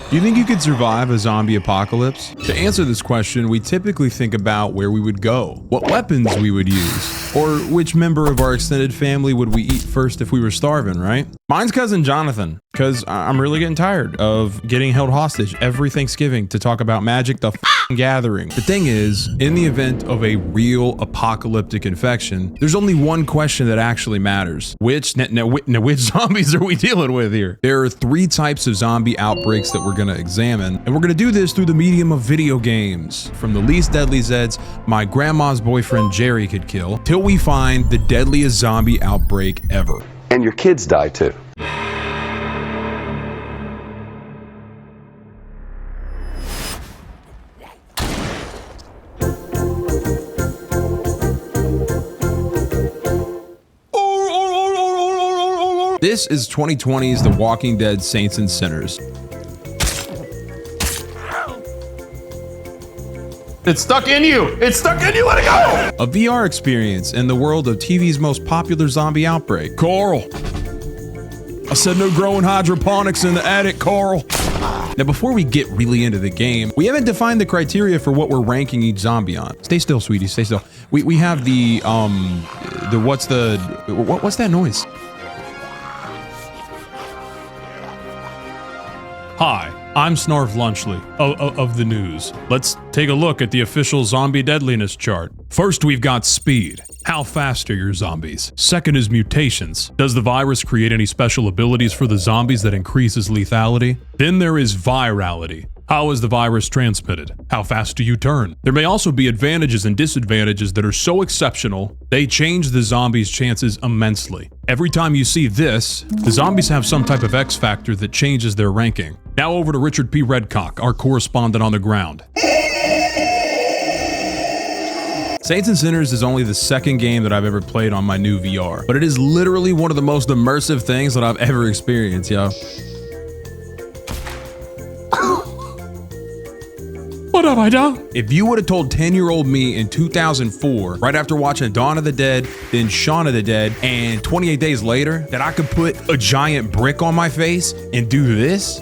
Do you think you could survive a zombie apocalypse? To answer this question, we typically think about where we would go, what weapons we would use, or which member of our extended family would we eat first if we were starving, right? Mine's cousin Jonathan, because I'm really getting tired of getting held hostage every Thanksgiving to talk about Magic the Gathering. The thing is, in the event of a real apocalyptic infection, there's only one question that actually matters. Which zombies are we dealing with here? There are 3 types of zombie outbreaks that we're gonna examine, and we're gonna do this through the medium of video games. From the least deadly Zeds my grandma's boyfriend Jerry could kill, till we find the deadliest zombie outbreak ever. And your kids die too. This is 2020's The Walking Dead Saints and Sinners. It's stuck in you! It's stuck in you! Let it go! A VR experience in the world of TV's most popular zombie outbreak. Carl! I said no growing hydroponics in the attic, Carl. Now, before we get really into the game, we haven't defined the criteria for what we're ranking each zombie on. Stay still, sweetie, stay still. We have what's that noise? Hi, I'm Snarf Lunchley of the news. Let's take a look at the official zombie deadliness chart. First, we've got speed. How fast are your zombies? Second is mutations. Does the virus create any special abilities for the zombies that increases lethality? Then there is virality. How is the virus transmitted? How fast do you turn? There may also be advantages and disadvantages that are so exceptional, they change the zombies' chances immensely. Every time you see this, the zombies have some type of X factor that changes their ranking. Now over to Richard P. Redcock, our correspondent on the ground. Saints and Sinners is only the 2nd game that I've ever played on my new VR, but it is literally one of the most immersive things that I've ever experienced, yo. What have I done? If you would have told 10-year-old me in 2004, right after watching Dawn of the Dead, then Shaun of the Dead, and 28 days later, that I could put a giant brick on my face and do this?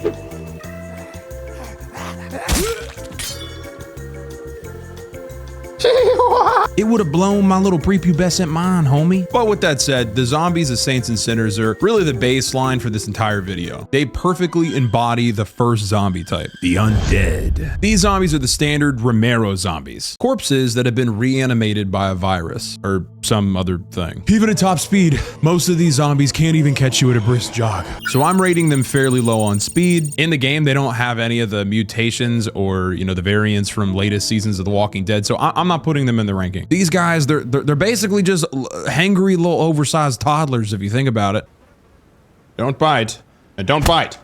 It would have blown my little prepubescent mind, homie. But with that said, the zombies of Saints and Sinners are really the baseline for this entire video. They perfectly embody the first zombie type, the undead. These zombies are the standard Romero zombies, corpses that have been reanimated by a virus or some other thing. Even at top speed, most of these zombies can't even catch you at a brisk jog. So I'm rating them fairly low on speed. In the game, they don't have any of the mutations or, the variants from latest seasons of The Walking Dead, so I'm not putting them in the ranking. These guys, they're basically just hangry little oversized toddlers if you think about it. Don't bite. Don't bite.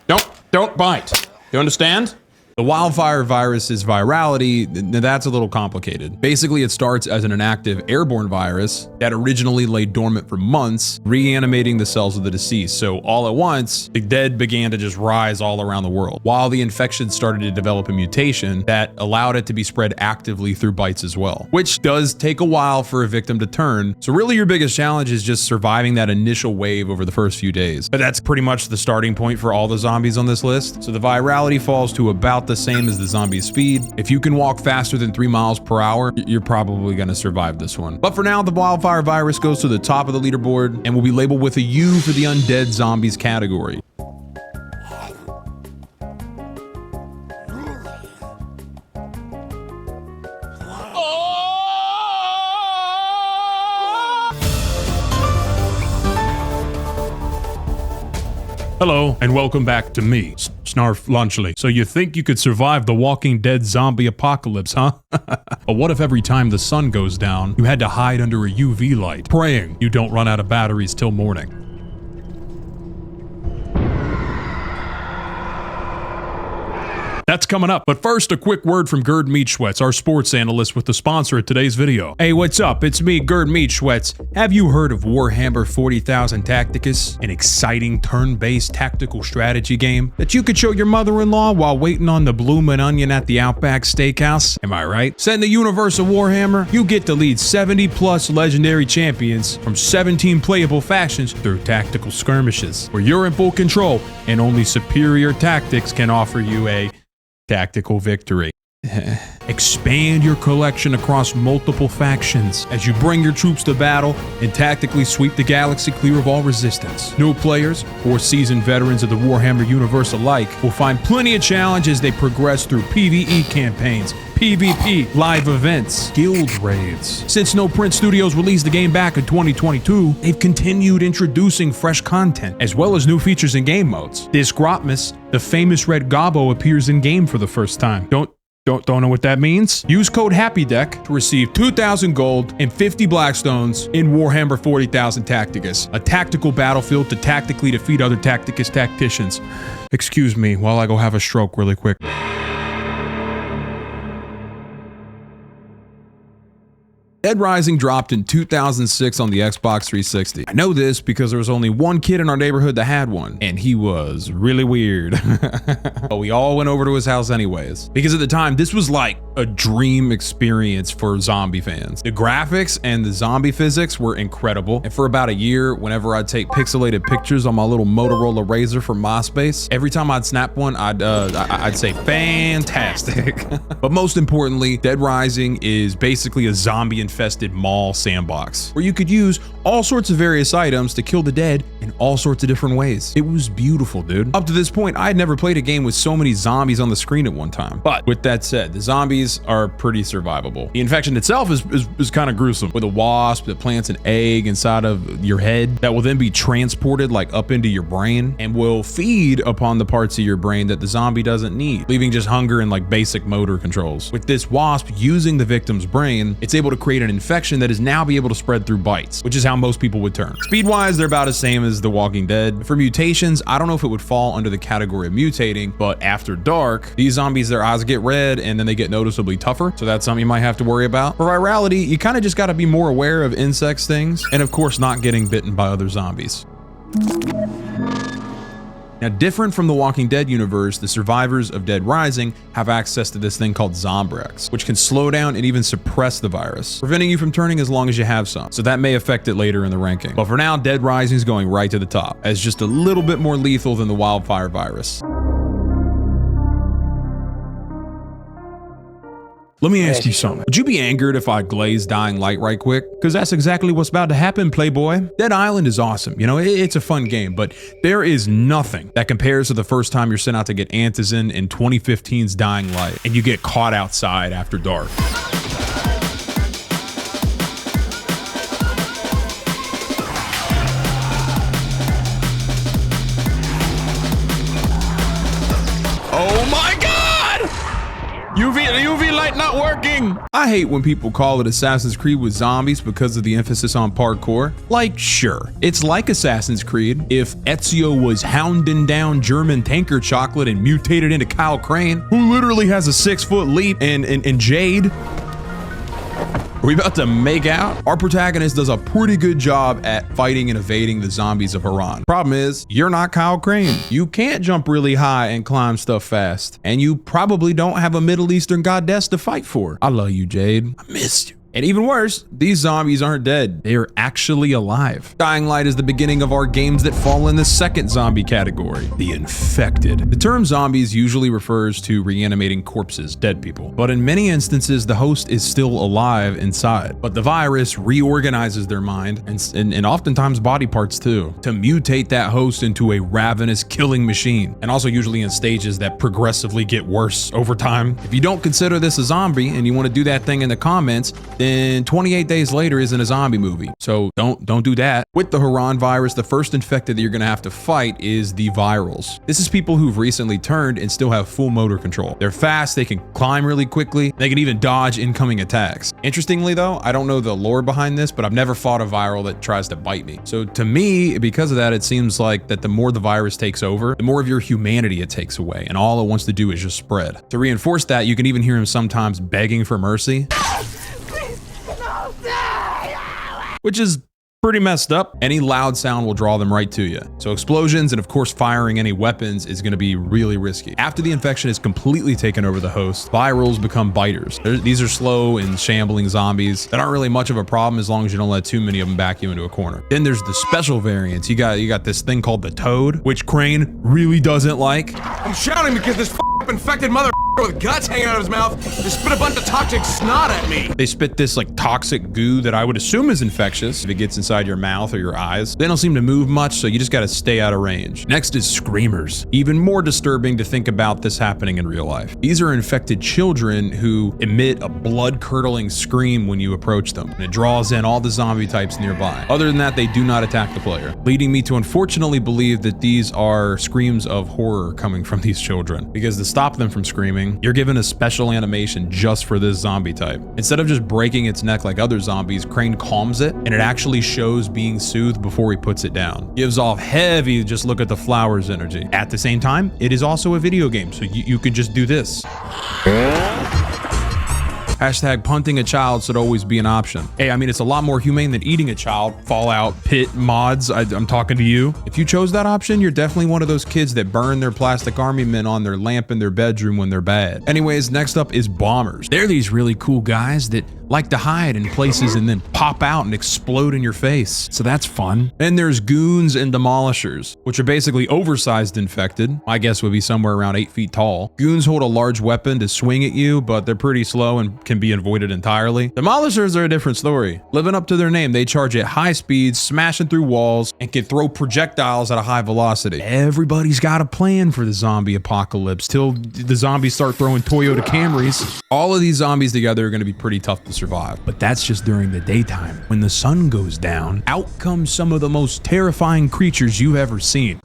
Don't bite. You understand? The wildfire virus's virality, that's a little complicated. Basically, it starts as an inactive airborne virus that originally lay dormant for months, reanimating the cells of the deceased. So all at once, the dead began to just rise all around the world, while the infection started to develop a mutation that allowed it to be spread actively through bites as well, which does take a while for a victim to turn. So really your biggest challenge is just surviving that initial wave over the first few days. But that's pretty much the starting point for all the zombies on this list. So the virality falls to about the same as the zombie speed. If you can walk faster than 3 miles per hour, you're probably gonna survive this one. But for now, the wildfire virus goes to the top of the leaderboard and will be labeled with a U for the undead zombies category. Hello, and welcome back to me, Snarf Lunchley. So you think you could survive the Walking Dead zombie apocalypse, huh? But what if every time the sun goes down, you had to hide under a UV light, praying you don't run out of batteries till morning? That's coming up. But first, a quick word from Gerd Meatschwetz, our sports analyst with the sponsor of today's video. Hey, what's up? It's me, Gerd Meatschwetz. Have you heard of Warhammer 40,000 Tacticus? An exciting turn-based tactical strategy game that you could show your mother-in-law while waiting on the bloomin' onion at the Outback Steakhouse? Am I right? Set in the universe of Warhammer, you get to lead 70+ legendary champions from 17 playable factions through tactical skirmishes, where you're in full control and only superior tactics can offer you a tactical victory. Expand your collection across multiple factions as you bring your troops to battle and tactically sweep the galaxy clear of all resistance. New players or seasoned veterans of the Warhammer universe alike will find plenty of challenge as they progress through PvE campaigns, PvP, live events, guild raids. Since No Print Studios released the game back in 2022, they've continued introducing fresh content, as well as new features and game modes. This Grotmus, the famous red gobbo, appears in-game for the first time. Don't know what that means? Use code HAPPYDECK to receive 2,000 gold and 50 Blackstones in Warhammer 40,000 Tacticus, a tactical battlefield to tactically defeat other Tacticus tacticians. Excuse me while I go have a stroke really quick. Dead Rising dropped in 2006 on the Xbox 360. I know this because there was only one kid in our neighborhood that had one, and he was really weird. But we all went over to his house anyways, because at the time, this was like a dream experience for zombie fans. The graphics and the zombie physics were incredible, and for about a year, whenever I'd take pixelated pictures on my little Motorola Razr from MySpace, every time I'd snap one, I'd say fantastic. But most importantly, Dead Rising is basically a zombie-infested mall sandbox where you could use all sorts of various items to kill the dead in all sorts of different ways. It was beautiful, dude. Up to this point, I had never played a game with so many zombies on the screen at one time. But with that said, the zombies are pretty survivable. The infection itself is kind of gruesome, with a wasp that plants an egg inside of your head that will then be transported like up into your brain and will feed upon the parts of your brain that the zombie doesn't need, leaving just hunger and like basic motor controls. With this wasp using the victim's brain, it's able to create an infection that is now be able to spread through bites, which is how most people would turn. Speed-wise, they're about the same as The Walking Dead. For mutations, I don't know if it would fall under the category of mutating, but after dark, these zombies, their eyes get red and then they get noticeably tougher, so that's something you might have to worry about. For virality, you kind of just got to be more aware of insect stings, and of course not getting bitten by other zombies. Now, different from the Walking Dead universe, the survivors of Dead Rising have access to this thing called Zombrex, which can slow down and even suppress the virus, preventing you from turning as long as you have some. So that may affect it later in the ranking. But for now, Dead Rising is going right to the top, as just a little bit more lethal than the wildfire virus. Let me ask you something. Would you be angered if I glazed Dying Light right quick? Because that's exactly what's about to happen, Playboy. Dead Island is awesome. You know, it's a fun game, but there is nothing that compares to the first time you're sent out to get Antizin in 2015's Dying Light, and you get caught outside after dark. Oh my God! UV light not working. I hate when people call it Assassin's Creed with zombies because of the emphasis on parkour. Like, sure, it's like Assassin's Creed if Ezio was hounding down German tanker chocolate and mutated into Kyle Crane, who literally has a 6-foot leap, and Jade. Are we about to make out? Our protagonist does a pretty good job at fighting and evading the zombies of Haran. Problem is, you're not Kyle Crane. You can't jump really high and climb stuff fast. And you probably don't have a Middle Eastern goddess to fight for. I love you, Jade. I missed you. And even worse, these zombies aren't dead. They are actually alive. Dying Light is the beginning of our games that fall in the second zombie category, the infected. The term zombies usually refers to reanimating corpses, dead people. But in many instances, the host is still alive inside. But the virus reorganizes their mind, and oftentimes body parts too, to mutate that host into a ravenous killing machine. And also usually in stages that progressively get worse over time. If you don't consider this a zombie and you want to do that thing in the comments, then then 28 days later isn't a zombie movie. So don't do that. With the Haran virus, the first infected that you're gonna have to fight is the virals. This is people who've recently turned and still have full motor control. They're fast, they can climb really quickly, they can even dodge incoming attacks. Interestingly though, I don't know the lore behind this, but I've never fought a viral that tries to bite me. So to me, because of that, it seems like that the more the virus takes over, the more of your humanity it takes away, and all it wants to do is just spread. To reinforce that, you can even hear him sometimes begging for mercy, which is pretty messed up. Any loud sound will draw them right to you. So explosions and of course firing any weapons is gonna be really risky. After the infection is completely taken over the host, virals become biters. These are slow and shambling zombies that aren't really much of a problem as long as you don't let too many of them back you into a corner. Then there's the special variants. You got this thing called the Toad, which Crane really doesn't like. I'm shouting because this infected mother with guts hanging out of his mouth just spit a bunch of toxic snot at me. They spit this like toxic goo that I would assume is infectious if it gets inside your mouth or your eyes. They don't seem to move much, so you just gotta stay out of range. Next is screamers. Even more disturbing to think about this happening in real life. These are infected children who emit a blood-curdling scream when you approach them, and it draws in all the zombie types nearby. Other than that, they do not attack the player, leading me to unfortunately believe that these are screams of horror coming from these children, because to stop them from screaming, you're given a special animation just for this zombie type. Instead of just breaking its neck like other zombies, Crane calms it, and it actually shows being soothed before he puts it down. Gives off heavy just look at the flowers energy. At the same time, it is also a video game, so you can just do this. Hashtag punting a child should always be an option. Hey, I mean, it's a lot more humane than eating a child. Fallout, Pit, mods, I'm talking to you. If you chose that option, you're definitely one of those kids that burn their plastic army men on their lamp in their bedroom when they're bad. Anyways, next up is bombers. They're these really cool guys that like to hide in places and then pop out and explode in your face. So that's fun. And there's goons and demolishers, which are basically oversized infected. My guess would be somewhere around 8 feet tall. Goons hold a large weapon to swing at you, but they're pretty slow and can be avoided entirely. Demolishers are a different story. Living up to their name, they charge at high speeds, smashing through walls, and can throw projectiles at a high velocity. Everybody's got a plan for the zombie apocalypse till the zombies start throwing Toyota Camrys. All of these zombies together are going to be pretty tough to survive, but that's just during the daytime. When the sun goes down, out comes some of the most terrifying creatures you've ever seen.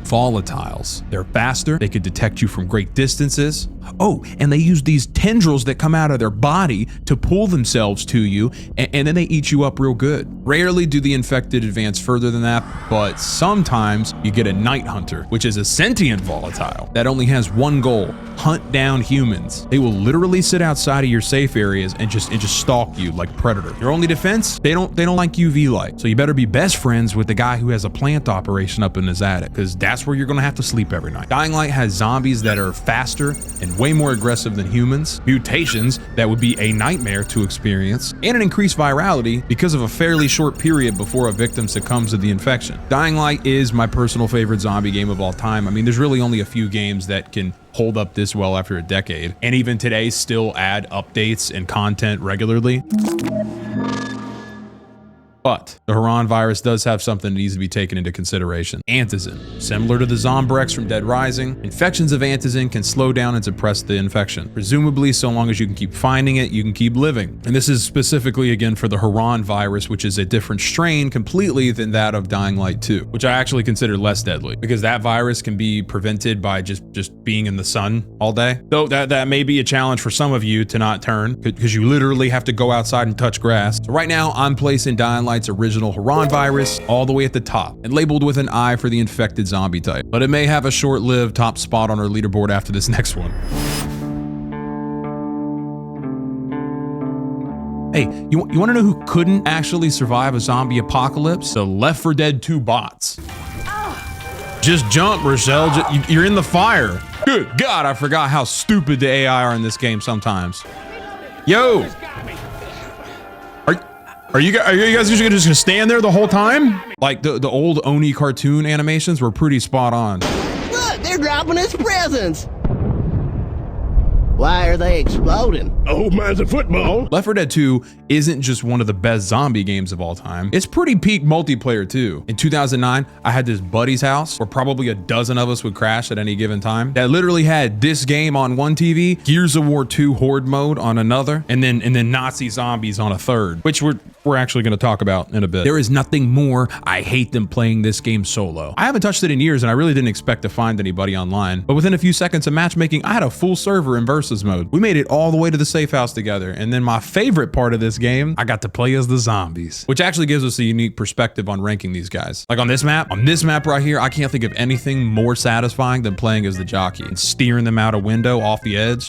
Volatiles. They're faster, they can detect you from great distances. Oh, and they use these tendrils that come out of their body to pull themselves to you, and then they eat you up real good. Rarely do the infected advance further than that, but sometimes you get a night hunter, which is a sentient volatile that only has one goal: hunt down humans. They will literally sit outside of your safe areas and just stalk you like Predator. Your only defense? They don't like UV light. So you better be best friends with the guy who has a plant operation up in his attic, because that's where you're gonna have to sleep every night. Dying Light has zombies that are faster and way more aggressive than humans, mutations that would be a nightmare to experience, and an increased virality because of a fairly short period before a victim succumbs to the infection. Dying Light is my personal favorite zombie game of all time. I mean, there's really only a few games that can hold up this well after a decade, and even today still add updates and content regularly. But the Haran virus does have something that needs to be taken into consideration. Antizin. Similar to the Zombrex from Dead Rising, infections of antizin can slow down and suppress the infection. Presumably, so long as you can keep finding it, you can keep living. And this is specifically, again, for the Haran virus, which is a different strain completely than that of Dying Light 2, which I actually consider less deadly, because that virus can be prevented by just being in the sun all day. Though that may be a challenge for some of you to not turn, because you literally have to go outside and touch grass. So right now, I'm placing Dying Light's original Haran virus all the way at the top and labeled with an I for the infected zombie type, but it may have a short-lived top spot on our leaderboard after this next one. Hey, you want to know who couldn't actually survive a zombie apocalypse? The Left 4 Dead 2 bots. Just jump, Rochelle. You're in the fire. Good God, I forgot how stupid the AI are in this game sometimes. Yo! Are you guys just gonna stand there the whole time? Like the old Oni cartoon animations were pretty spot on. Look, they're dropping us presents. Why are they exploding? Old man's a football. Left 4 Dead 2 isn't just one of the best zombie games of all time, it's pretty peak multiplayer too. In 2009, I had this buddy's house where probably a dozen of us would crash at any given time that literally had this game on one TV, Gears of War 2 Horde mode on another, and then Nazi zombies on a third, which we're actually going to talk about in a bit. There is nothing more I hate than playing this game solo. I haven't touched it in years and I really didn't expect to find anybody online, but within a few seconds of matchmaking, I had a full server in versus mode. We made it all the way to the safe house together, and then my favorite part of this game, I got to play as the zombies, which actually gives us a unique perspective on ranking these guys. Like on this map right here, I can't think of anything more satisfying than playing as the jockey and steering them out a window off the edge.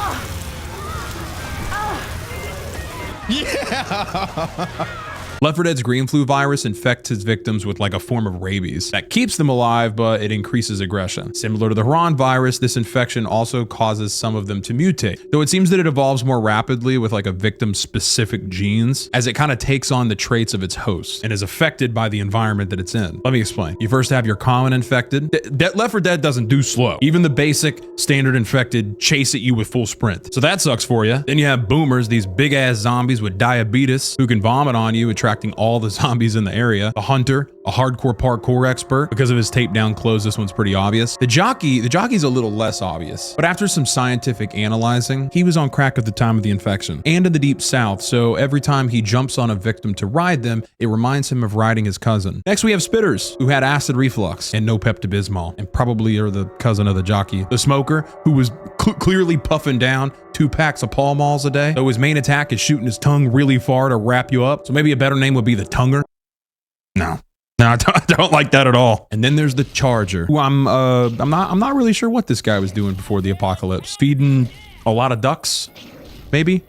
Yeah! Left 4 Dead's green flu virus infects its victims with like a form of rabies that keeps them alive, but it increases aggression. Similar to the Ron virus, this infection also causes some of them to mutate, though it seems that it evolves more rapidly with like a victim's specific genes as it kind of takes on the traits of its host and is affected by the environment that it's in. Let me explain. You first have your common infected. Left 4 Dead doesn't do slow. Even the basic standard infected chase at you with full sprint. So that sucks for you. Then you have boomers, these big ass zombies with diabetes who can vomit on you, attracting all the zombies in the area. A hunter, a hardcore parkour expert. Because of his tape down clothes, this one's pretty obvious. The jockey's a little less obvious, but after some scientific analyzing, he was on crack at the time of the infection and in the deep south, so every time he jumps on a victim to ride them, it reminds him of riding his cousin. Next we have spitters, who had acid reflux and no Pepto-Bismol, and probably are the cousin of the jockey. The smoker, who was clearly puffing down 2 packs of Pall Malls a day, so his main attack is shooting his tongue really far to wrap you up. So maybe a better name would be the Tunger. No, I don't like that at all. And then there's the Charger, who I'm not really sure what this guy was doing before the apocalypse. Feeding a lot of ducks, maybe?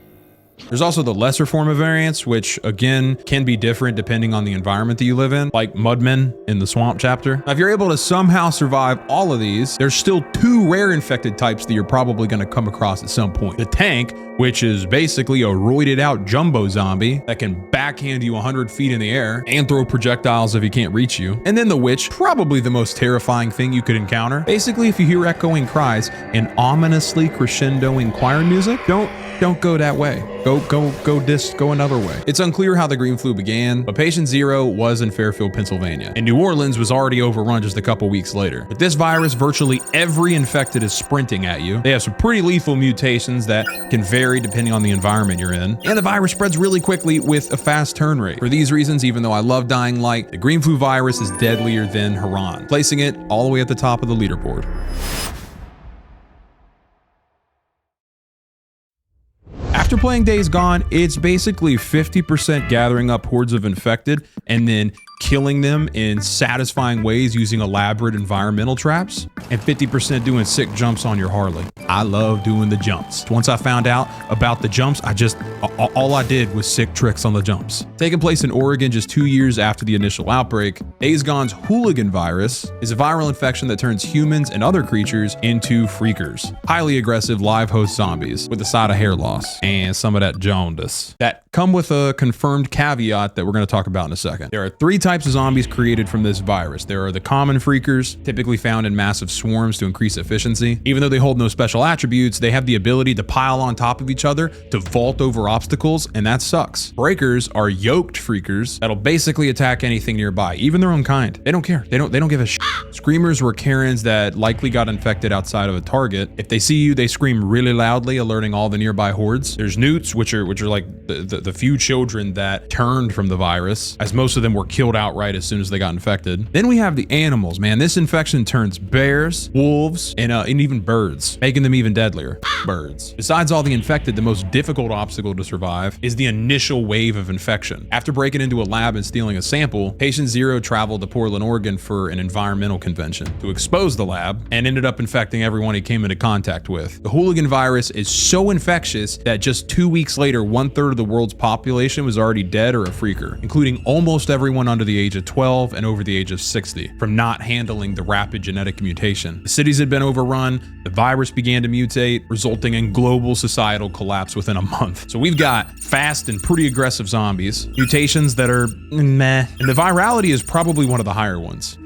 There's also the lesser form of variants, which again can be different depending on the environment that you live in, like Mudmen in the swamp chapter. Now, if you're able to somehow survive all of these, there's still 2 rare infected types that you're probably going to come across at some point. The Tank, which is basically a roided out jumbo zombie that can backhand you 100 feet in the air and throw projectiles if he can't reach you. And then the Witch, probably the most terrifying thing you could encounter. Basically, if you hear echoing cries and ominously crescendoing choir music, don't go that way. Go another way. It's unclear how the green flu began, but patient 0 was in Fairfield, Pennsylvania, and New Orleans was already overrun just a couple weeks later. With this virus, virtually every infected is sprinting at you. They have some pretty lethal mutations that can vary depending on the environment you're in, and the virus spreads really quickly with a fast turn rate. For these reasons, even though I love Dying Light, the green flu virus is deadlier than Haran, placing it all the way at the top of the leaderboard. After playing Days Gone, it's basically 50% gathering up hordes of infected and then killing them in satisfying ways using elaborate environmental traps, and 50% doing sick jumps on your Harley. I love doing the jumps. Once I found out about the jumps, all I did was sick tricks on the jumps. Taking place in Oregon just 2 years after the initial outbreak, Days Gone's hooligan virus is a viral infection that turns humans and other creatures into freakers. Highly aggressive live host zombies with a side of hair loss and some of that jaundice that come with a confirmed caveat that we're going to talk about in a second. There are 3 types of zombies created from this virus. There are the common freakers, typically found in massive swarms to increase efficiency. Even though they hold no special attributes, they have the ability to pile on top of each other to vault over obstacles, and that sucks. Breakers are yoked freakers that'll basically attack anything nearby, even their own kind. They don't care. They don't give a shit. Screamers were Karens that likely got infected outside of a target. If they see you, they scream really loudly, alerting all the nearby hordes. There's newts, which are like the few children that turned from the virus, as most of them were killed outright as soon as they got infected. Then we have the animals, man. This infection turns bears, wolves, and even birds, making them even deadlier. Birds. Besides all the infected, the most difficult obstacle to survive is the initial wave of infection. After breaking into a lab and stealing a sample, patient 0 traveled to Portland, Oregon for an environmental convention to expose the lab and ended up infecting everyone he came into contact with. The hooligan virus is so infectious that just 2 weeks later, 1/3 of the world's population was already dead or a freaker, including almost everyone under the age of 12 and over the age of 60, from not handling the rapid genetic mutation. The cities had been overrun, the virus began to mutate, resulting in global societal collapse within a month. So we've got fast and pretty aggressive zombies, mutations that are meh, and the virality is probably one of the higher ones.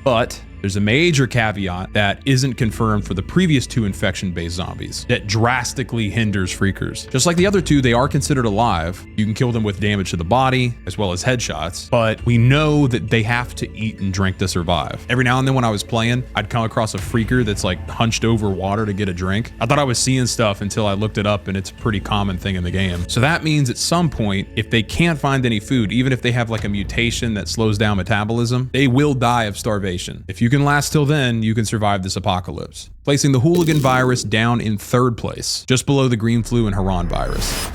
But There's a major caveat that isn't confirmed for the previous 2 infection-based zombies that drastically hinders freakers. Just like the other 2, they are considered alive. You can kill them with damage to the body as well as headshots, but we know that they have to eat and drink to survive. Every now and then when I was playing, I'd come across a freaker that's like hunched over water to get a drink. I thought I was seeing stuff until I looked it up, and it's a pretty common thing in the game. So that means at some point, if they can't find any food, even if they have like a mutation that slows down metabolism, they will die of starvation. If you can last till then, you can survive this apocalypse. Placing the hooligan virus down in 3rd place, just below the green flu and Haran virus.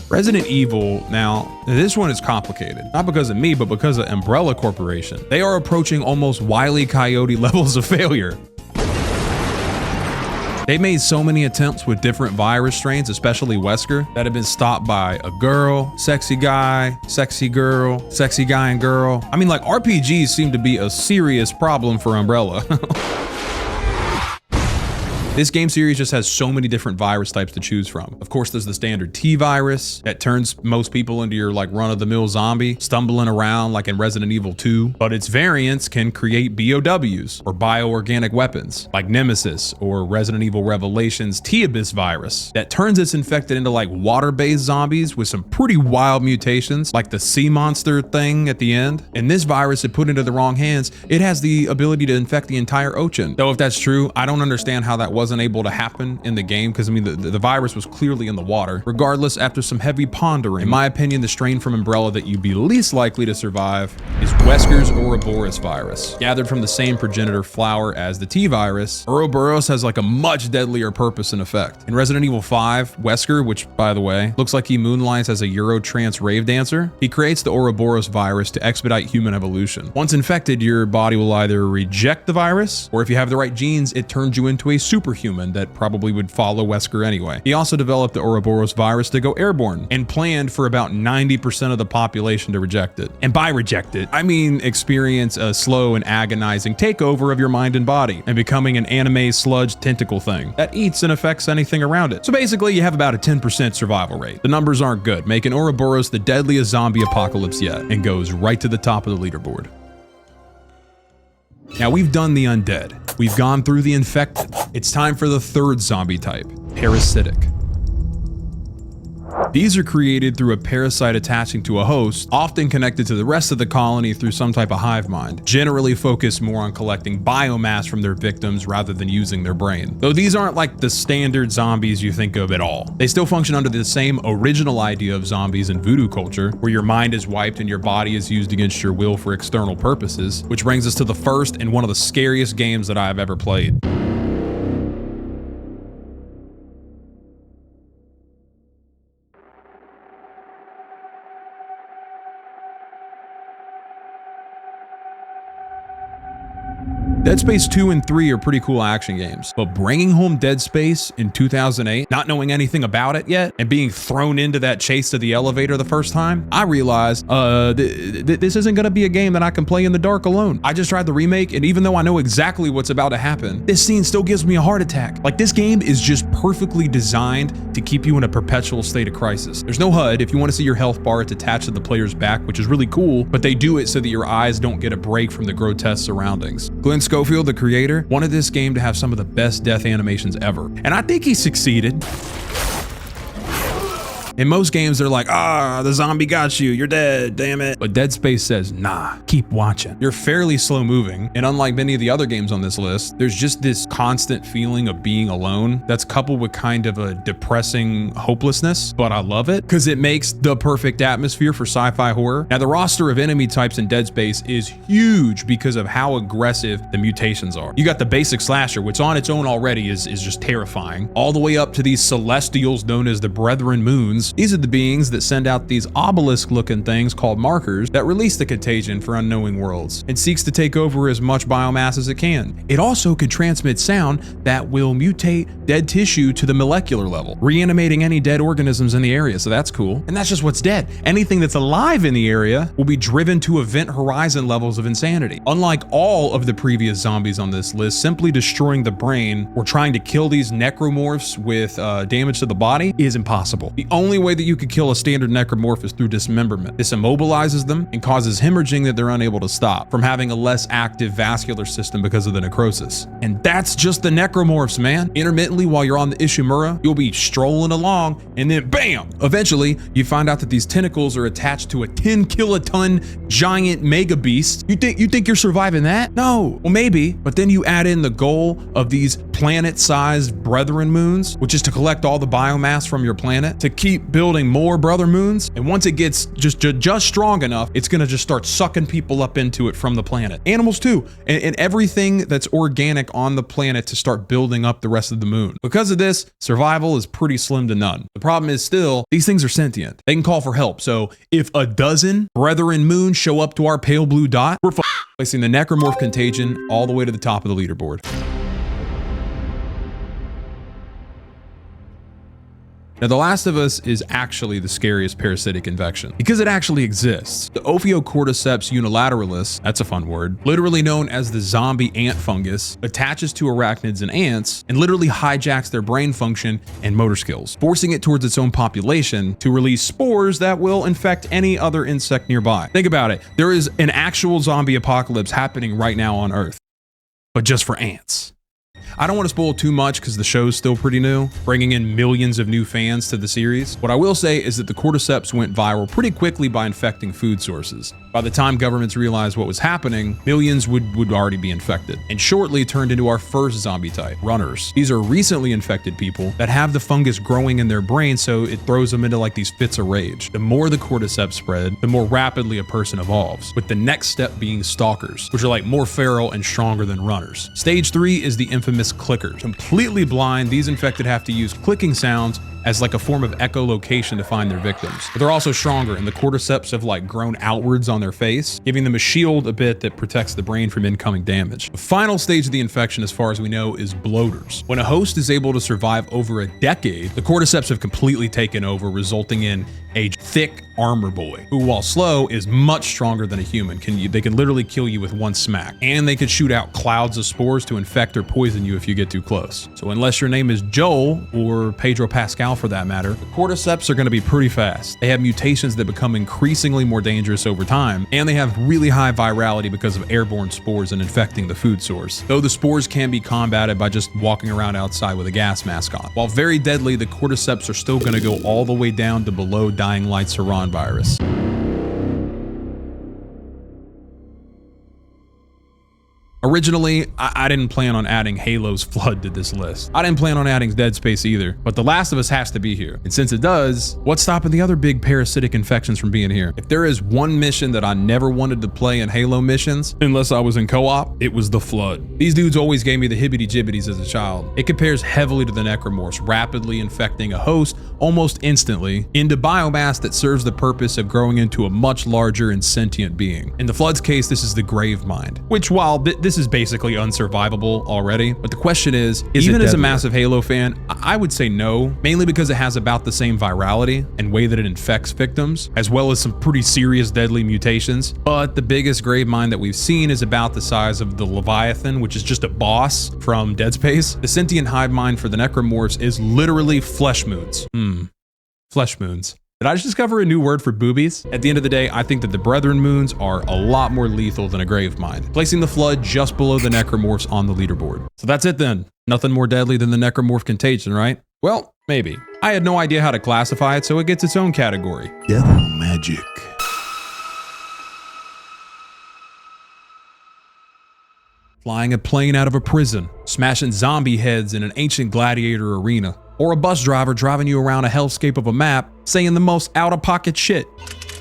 Resident Evil, now, this one is complicated. Not because of me, but because of Umbrella Corporation. They are approaching almost Wile E. Coyote levels of failure. They made so many attempts with different virus strains, especially Wesker, that have been stopped by a girl, sexy guy, sexy girl, sexy guy and girl. I mean, like, RPGs seem to be a serious problem for Umbrella. This game series just has so many different virus types to choose from. Of course, there's the standard T virus that turns most people into your like run-of-the-mill zombie, stumbling around like in Resident Evil 2. But its variants can create BOWs, or bioorganic weapons, like Nemesis or Resident Evil Revelations T-Abyss virus that turns its infected into like water-based zombies with some pretty wild mutations, like the sea monster thing at the end. And this virus, if put into the wrong hands, it has the ability to infect the entire ocean. Though if that's true, I don't understand how that wasn't able to happen in the game, because I mean the virus was clearly in the water. Regardless, after some heavy pondering, in my opinion, the strain from Umbrella that you'd be least likely to survive is Wesker's Ouroboros virus. Gathered from the same progenitor flower as the T virus, Ouroboros has like a much deadlier purpose and effect. In Resident Evil 5, Wesker, which by the way looks like he moonlights as a Eurotrance rave dancer, he creates the Ouroboros virus to expedite human evolution. Once infected, your body will either reject the virus, or if you have the right genes, it turns you into a superhuman that probably would follow Wesker anyway. He also developed the Ouroboros virus to go airborne and planned for about 90% of the population to reject it. And by reject it, I mean experience a slow and agonizing takeover of your mind and body and becoming an anime sludge tentacle thing that eats and affects anything around it. So basically, you have about a 10% survival rate. The numbers aren't good, making Ouroboros the deadliest zombie apocalypse yet, and goes right to the top of the leaderboard. Now we've done the undead. We've gone through the infected. It's time for the 3rd zombie type, parasitic. These are created through a parasite attaching to a host, often connected to the rest of the colony through some type of hive mind, generally focused more on collecting biomass from their victims rather than using their brain. Though these aren't like the standard zombies you think of at all. They still function under the same original idea of zombies in voodoo culture, where your mind is wiped and your body is used against your will for external purposes, which brings us to the first and one of the scariest games that I have ever played. Dead Space 2 and 3 are pretty cool action games, but bringing home Dead Space in 2008, not knowing anything about it yet, and being thrown into that chase to the elevator the first time, I realized this isn't gonna be a game that I can play in the dark alone. I just tried the remake, and even though I know exactly what's about to happen, this scene still gives me a heart attack. Like, this game is just perfectly designed to keep you in a perpetual state of crisis. There's no HUD. If you want to see your health bar, it's attached to the player's back, which is really cool, but they do it so that your eyes don't get a break from the grotesque surroundings. Glenn Schofield, the creator, wanted this game to have some of the best death animations ever, and I think he succeeded. In most games, they're like, the zombie got you, you're dead, damn it. But Dead Space says, nah, keep watching. You're fairly slow moving, and unlike many of the other games on this list, there's just this constant feeling of being alone that's coupled with kind of a depressing hopelessness, but I love it because it makes the perfect atmosphere for sci-fi horror. Now, the roster of enemy types in Dead Space is huge because of how aggressive the mutations are. You got the basic slasher, which on its own already is just terrifying, all the way up to these celestials known as the Brethren Moons. These are the beings that send out these obelisk-looking things called markers that release the contagion for unknowing worlds and seeks to take over as much biomass as it can. It also can transmit sound that will mutate dead tissue to the molecular level, reanimating any dead organisms in the area, so that's cool. And that's just what's dead. Anything that's alive in the area will be driven to event horizon levels of insanity. Unlike all of the previous zombies on this list, simply destroying the brain or trying to kill these necromorphs with damage to the body is impossible. The only only way that you could kill a standard necromorph is through dismemberment. This immobilizes them and causes hemorrhaging that they're unable to stop from having a less active vascular system because of the necrosis. And that's just the necromorphs, man. Intermittently, while you're on the Ishimura, you'll be strolling along and then bam! Eventually, you find out that these tentacles are attached to a 10 kiloton giant mega beast. You think you're surviving that? No. Well, maybe, but then you add in the goal of these planet-sized brethren moons, which is to collect all the biomass from your planet to keep building more brother moons. And once it gets just strong enough, it's gonna just start sucking people up into it from the planet. Animals too, and everything that's organic on the planet to start building up the rest of the moon. Because of this, survival is pretty slim to none. The problem is still, these things are sentient. They can call for help. So if a dozen brethren moons show up to our pale blue dot, we're placing the necromorph contagion all the way to the top of the leaderboard. Now, The Last of Us is actually the scariest parasitic infection because it actually exists. The Ophiocordyceps unilateralis, that's a fun word, literally known as the zombie ant fungus, attaches to arachnids and ants and literally hijacks their brain function and motor skills, forcing it towards its own population to release spores that will infect any other insect nearby. Think about it. There is an actual zombie apocalypse happening right now on Earth, but just for ants. I don't want to spoil too much because the show's still pretty new, bringing in millions of new fans to the series. What I will say is that the cordyceps went viral pretty quickly by infecting food sources. By the time governments realized what was happening, millions would already be infected, and shortly turned into our first zombie type, runners. These are recently infected people that have the fungus growing in their brain, so it throws them into like these fits of rage. The more the cordyceps spread, the more rapidly a person evolves, with the next step being stalkers, which are like more feral and stronger than runners. Stage 3 is the infamous clickers. Completely blind, these infected have to use clicking sounds as like a form of echolocation to find their victims. But they're also stronger, and the cordyceps have like grown outwards on their face, giving them a shield a bit that protects the brain from incoming damage. The final stage of the infection, as far as we know, is bloaters. When a host is able to survive over a decade, the cordyceps have completely taken over, resulting in a thick armor boy, who while slow is much stronger than a human. They can literally kill you with one smack, and they could shoot out clouds of spores to infect or poison you if you get too close. So unless your name is Joel or Pedro Pascal for that matter, the cordyceps are going to be pretty fast. They have mutations that become increasingly more dangerous over time, and they have really high virality because of airborne spores and infecting the food source. Though the spores can be combated by just walking around outside with a gas mask on. While very deadly, the cordyceps are still going to go all the way down to below dying light Saran virus. Originally, I didn't plan on adding Halo's Flood to this list. I didn't plan on adding Dead Space either, but The Last of Us has to be here. And since it does, what's stopping the other big parasitic infections from being here? If there is one mission that I never wanted to play in Halo missions, unless I was in co-op, it was the Flood. These dudes always gave me the hibbity-jibbities as a child. It compares heavily to the necromorphs, rapidly infecting a host almost instantly into biomass that serves the purpose of growing into a much larger and sentient being. In the Flood's case, this is the Grave Mind, which while this is basically unsurvivable already, but the question is even as a massive Halo fan, I would say no, mainly because it has about the same virality and way that it infects victims, as well as some pretty serious deadly mutations. But the biggest Grave Mind that we've seen is about the size of the Leviathan, which is just a boss from Dead Space. The sentient hive mind for the necromorphs is literally flesh moons. Flesh moons. Did I just discover a new word for boobies? At the end of the day, I think that the Brethren moons are a lot more lethal than a Grave Mind, placing the Flood just below the necromorphs on the leaderboard. So that's it then. Nothing more deadly than the necromorph contagion, right? Well, maybe. I had no idea how to classify it, so it gets its own category. Devil magic. Flying a plane out of a prison, smashing zombie heads in an ancient gladiator arena, or a bus driver driving you around a hellscape of a map, saying the most out-of-pocket shit.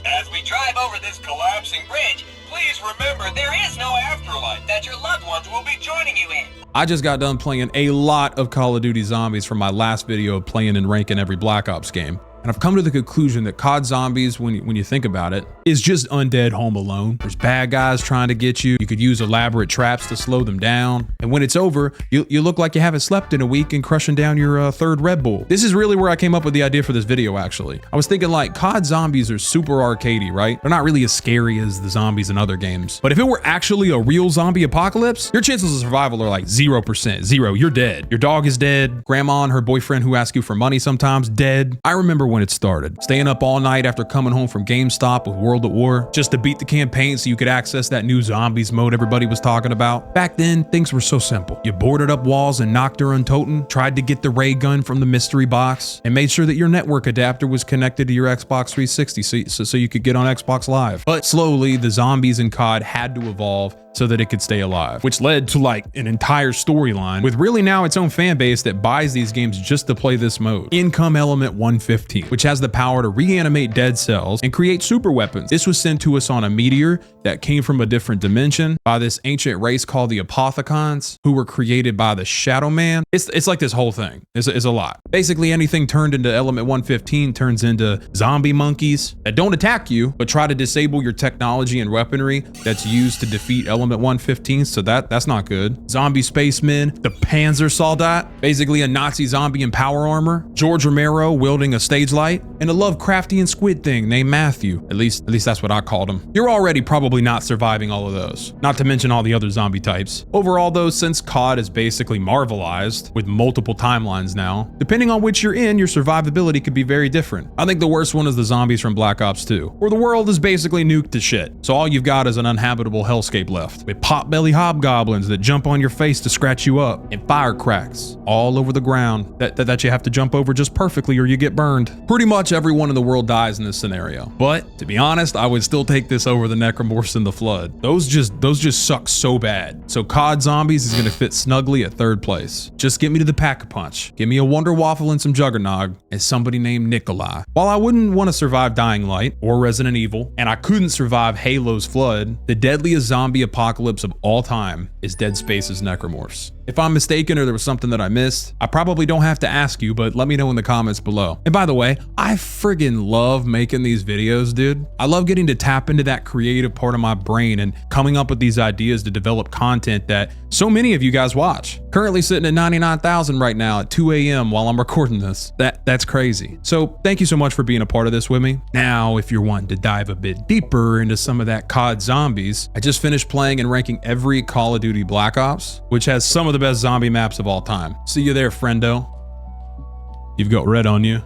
As we drive over this collapsing bridge, please remember there is no afterlife that your loved ones will be joining you in. I just got done playing a lot of Call of Duty Zombies from my last video of playing and ranking every Black Ops game. And I've come to the conclusion that COD Zombies, when you think about it, is just undead Home Alone. There's bad guys trying to get you. You could use elaborate traps to slow them down. And when it's over, you look like you haven't slept in a week and crushing down your third Red Bull. This is really where I came up with the idea for this video, actually. I was thinking like COD Zombies are super arcadey, right? They're not really as scary as the zombies in other games. But if it were actually a real zombie apocalypse, your chances of survival are like 0%. Zero, you're dead. Your dog is dead. Grandma and her boyfriend who asks you for money sometimes, dead. I remember when it started. Staying up all night after coming home from GameStop with World at War just to beat the campaign so you could access that new zombies mode everybody was talking about. Back then, things were so simple. You boarded up walls and knocked her untoten, tried to get the ray gun from the mystery box, and made sure that your network adapter was connected to your Xbox 360 so you could get on Xbox Live. But slowly, the zombies in COD had to evolve so that it could stay alive, which led to like an entire storyline with really now its own fan base that buys these games just to play this mode. In come Element 115, which has the power to reanimate dead cells and create super weapons. This was sent to us on a meteor that came from a different dimension by this ancient race called the Apothicons, who were created by the Shadow Man. It's like this whole thing is a lot. Basically anything turned into Element 115 turns into zombie monkeys that don't attack you, but try to disable your technology and weaponry that's used to defeat Element 115, so that's not good. Zombie spacemen, the Panzer Soldat, basically a Nazi zombie in power armor, George Romero wielding a stage light, and a Lovecraftian squid thing named Matthew. At least that's what I called him. You're already probably not surviving all of those, not to mention all the other zombie types. Overall though, since COD is basically Marvelized with multiple timelines now, depending on which you're in, your survivability could be very different. I think the worst one is the zombies from Black Ops 2, where the world is basically nuked to shit, so all you've got is an uninhabitable hellscape left, with potbelly hobgoblins that jump on your face to scratch you up, and fire cracks all over the ground that you have to jump over just perfectly or you get burned. Pretty much everyone in the world dies in this scenario. But to be honest, I would still take this over the Necromorphs in the Flood. Those just suck so bad. So COD Zombies is gonna fit snugly at third place. Just get me to the Pack-a-Punch. Give me a Wonder Waffle and some Juggernog and somebody named Nikolai. While I wouldn't want to survive Dying Light or Resident Evil, and I couldn't survive Halo's Flood, the deadliest zombie apocalypse of all time is Dead Space's Necromorphs. If I'm mistaken or there was something that I missed, I probably don't have to ask you, but let me know in the comments below. And by the way, I friggin' love making these videos, dude. I love getting to tap into that creative part of my brain and coming up with these ideas to develop content that so many of you guys watch. Currently sitting at 99,000 right now at 2 a.m. while I'm recording this. That's crazy. So thank you so much for being a part of this with me. Now, if you're wanting to dive a bit deeper into some of that COD Zombies, I just finished playing and ranking every Call of Duty Black Ops, which has some of the best zombie maps of all time. See you there, friendo. You've got red on you.